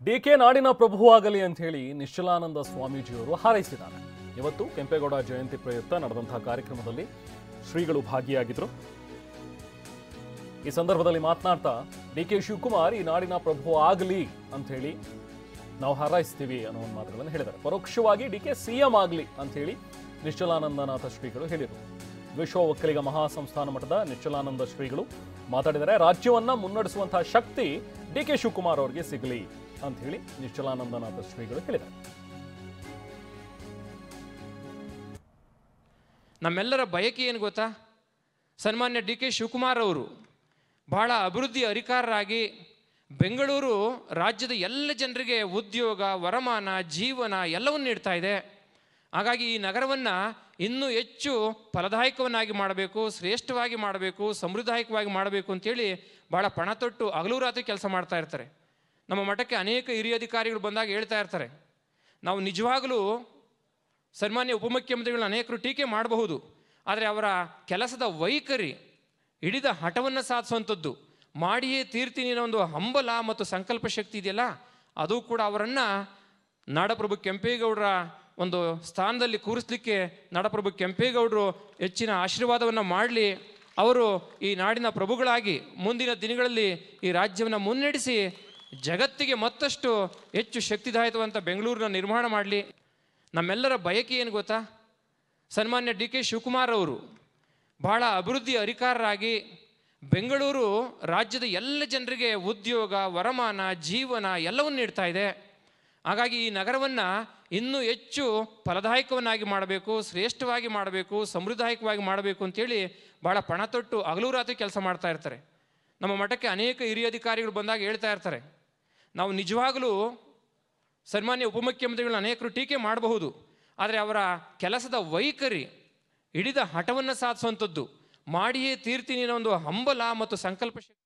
DK ನಾಡಿನ ಪ್ರಭುವಾಗಲಿ ಅಂತ ಹೇಳಿ ನಿಶ್ಚಲಾನಂದ ಸ್ವಾಮೀಜಿಯವರು ಹಾರೈಸಿದ್ದಾರೆ. ಇವತ್ತು ಕೆಂಪೇಗೌಡ ಜಯಂತಿ ಪ್ರಯುಕ್ತ ನಡೆದಂತಹ ಕಾರ್ಯಕ್ರಮದಲ್ಲಿ ಶ್ರೀಗಳು ಭಾಗಿಯಾಗಿದ್ದರು. ಈ ಸಂದರ್ಭದಲ್ಲಿ ಮಾತನಾಡ್ತಾ ಡಿಕೆ ಶಿವಕುಮಾರ್ ಈ ನಾಡಿನ ಪ್ರಭು ಆಗಲಿ ಅಂತ ಹೇಳಿ ನಾವು ಹಾರೈಸ್ತೀವಿ ಅನ್ನೋ ಒಂದು ಮಾತುಗಳನ್ನು ಹೇಳಿದ್ದಾರೆ. ಪರೋಕ್ಷವಾಗಿ ಡಿಕೆ ಸಿಎಂ ಆಗಲಿ ಅಂತ ಹೇಳಿ ನಿಶ್ಚಲಾನಂದನಾಥ ಶ್ರೀಗಳು ಹೇಳಿದರು. ವಿಶ್ವ ಒಕ್ಕಲಿಗ ಮಹಾಸಂಸ್ಥಾನ ಮಠದ ನಿಶ್ಚಲಾನಂದ ಶ್ರೀಗಳು ಮಾತಾಡಿದರೆ ರಾಜ್ಯವನ್ನ ಮುನ್ನಡೆಸುವಂತಹ ಶಕ್ತಿ ಡಿಕೆ ಶಿವಕುಮಾರ್ ಅವರಿಗೆ ಸಿಗಲಿ ಅಂತ ಹೇಳಿ ನಿಶ್ಚಲಾನಂದನಾಥ ಶ್ರೀಗಳು ಹೇಳಿದ್ದಾರೆ. ನಮ್ಮೆಲ್ಲರ ಬಯಕೆ ಏನು ಗೊತ್ತಾ? ಸನ್ಮಾನ್ಯ ಡಿಕೆ ಶಿವಕುಮಾರ್ ಅವರು ಬಹಳ ಅಭಿವೃದ್ಧಿ ಅಧಿಕಾರರಾಗಿ ಬೆಂಗಳೂರು ರಾಜ್ಯದ ಎಲ್ಲ ಜನರಿಗೆ ಉದ್ಯೋಗ, ವರಮಾನ, ಜೀವನ ಎಲ್ಲವನ್ನು ನೀಡ್ತಾ ಇದೆ. ಹಾಗಾಗಿ ಈ ನಗರವನ್ನು ಇನ್ನೂ ಹೆಚ್ಚು ಫಲದಾಯಕವನ್ನಾಗಿ ಮಾಡಬೇಕು, ಶ್ರೇಷ್ಠವಾಗಿ ಮಾಡಬೇಕು, ಸಮೃದ್ಧಾಯಕವಾಗಿ ಮಾಡಬೇಕು ಅಂತೇಳಿ ಭಾಳ ಪಣ ತೊಟ್ಟು ಹಗಲು ರಾತ್ರಿ ಕೆಲಸ ಮಾಡ್ತಾ ಇರ್ತಾರೆ. ನಮ್ಮ ಮಠಕ್ಕೆ ಅನೇಕ ಹಿರಿಯ ಅಧಿಕಾರಿಗಳು ಬಂದಾಗ ಹೇಳ್ತಾ ಇರ್ತಾರೆ, ನಾವು ನಿಜವಾಗಲೂ ಸನ್ಮಾನ್ಯ ಉಪಮುಖ್ಯಮಂತ್ರಿಗಳನ್ನ ಅನೇಕರು ಟೀಕೆ ಮಾಡಬಹುದು, ಆದರೆ ಅವರ ಕೆಲಸದ ವೈಖರಿ, ಹಿಡಿದ ಹಠವನ್ನು ಸಾಧಿಸುವಂಥದ್ದು, ಮಾಡಿಯೇ ತೀರ್ತೀನಿ ಅನ್ನೋ ಒಂದು ಹಂಬಲ ಮತ್ತು ಸಂಕಲ್ಪ ಶಕ್ತಿ ಇದೆಯಲ್ಲ, ಅದು ಕೂಡ ಅವರನ್ನು ನಾಡಪ್ರಭು ಕೆಂಪೇಗೌಡರ ಒಂದು ಸ್ಥಾನದಲ್ಲಿ ಕೂರಿಸಲಿಕ್ಕೆ ನಾಡಪ್ರಭು ಕೆಂಪೇಗೌಡರು ಹೆಚ್ಚಿನ ಆಶೀರ್ವಾದವನ್ನು ಮಾಡಲಿ. ಅವರು ಈ ನಾಡಿನ ಪ್ರಭುಗಳಾಗಿ ಮುಂದಿನ ದಿನಗಳಲ್ಲಿ ಈ ರಾಜ್ಯವನ್ನು ಮುನ್ನಡೆಸಿ ಜಗತ್ತಿಗೆ ಮತ್ತಷ್ಟು ಹೆಚ್ಚು ಶಕ್ತಿದಾಯಕವಂತ ಬೆಂಗಳೂರನ್ನ ನಿರ್ಮಾಣ ಮಾಡಲಿ. ನಮ್ಮೆಲ್ಲರ ಬಯಕೆ ಏನು ಗೊತ್ತಾ? ಸನ್ಮಾನ್ಯ ಡಿಕೆ ಶಿವಕುಮಾರ್ ಅವರು ಬಹಳ ಅಭಿವೃದ್ಧಿ ಅಧಿಕಾರರಾಗಿ ಬೆಂಗಳೂರು ರಾಜ್ಯದ ಎಲ್ಲ ಜನರಿಗೆ ಉದ್ಯೋಗ, ವರಮಾನ, ಜೀವನ ಎಲ್ಲವನ್ನು ನೀಡ್ತಾ ಇದೆ. ಹಾಗಾಗಿ ಈ ನಗರವನ್ನು ಇನ್ನೂ ಹೆಚ್ಚು ಫಲದಾಯಕವನ್ನಾಗಿ ಮಾಡಬೇಕು, ಶ್ರೇಷ್ಠವಾಗಿ ಮಾಡಬೇಕು, ಸಮೃದ್ಧಾಯಕವಾಗಿ ಮಾಡಬೇಕು ಅಂತೇಳಿ ಭಾಳ ಪಣ ತೊಟ್ಟು ಹಗಲು ರಾತ್ರಿ ಕೆಲಸ ಮಾಡ್ತಾ ಇರ್ತಾರೆ. ನಮ್ಮ ಮಠಕ್ಕೆ ಅನೇಕ ಹಿರಿಯ ಅಧಿಕಾರಿಗಳು ಬಂದಾಗ ಹೇಳ್ತಾ ಇರ್ತಾರೆ, ನಾವು ನಿಜವಾಗಲೂ ಸನ್ಮಾನ್ಯ ಉಪಮುಖ್ಯಮಂತ್ರಿಗಳನ್ನ ಅನೇಕರು ಟೀಕೆ ಮಾಡಬಹುದು, ಆದರೆ ಅವರ ಕೆಲಸದ ವೈಖರಿ, ಹಿಡಿದ ಹಠವನ್ನು ಸಾಧಿಸುವಂಥದ್ದು, ಮಾಡಿಯೇ ತೀರ್ತೀನಿ ಅನ್ನೋ ಒಂದು ಹಂಬಲ ಮತ್ತು ಸಂಕಲ್ಪ ಶಕ್ತಿ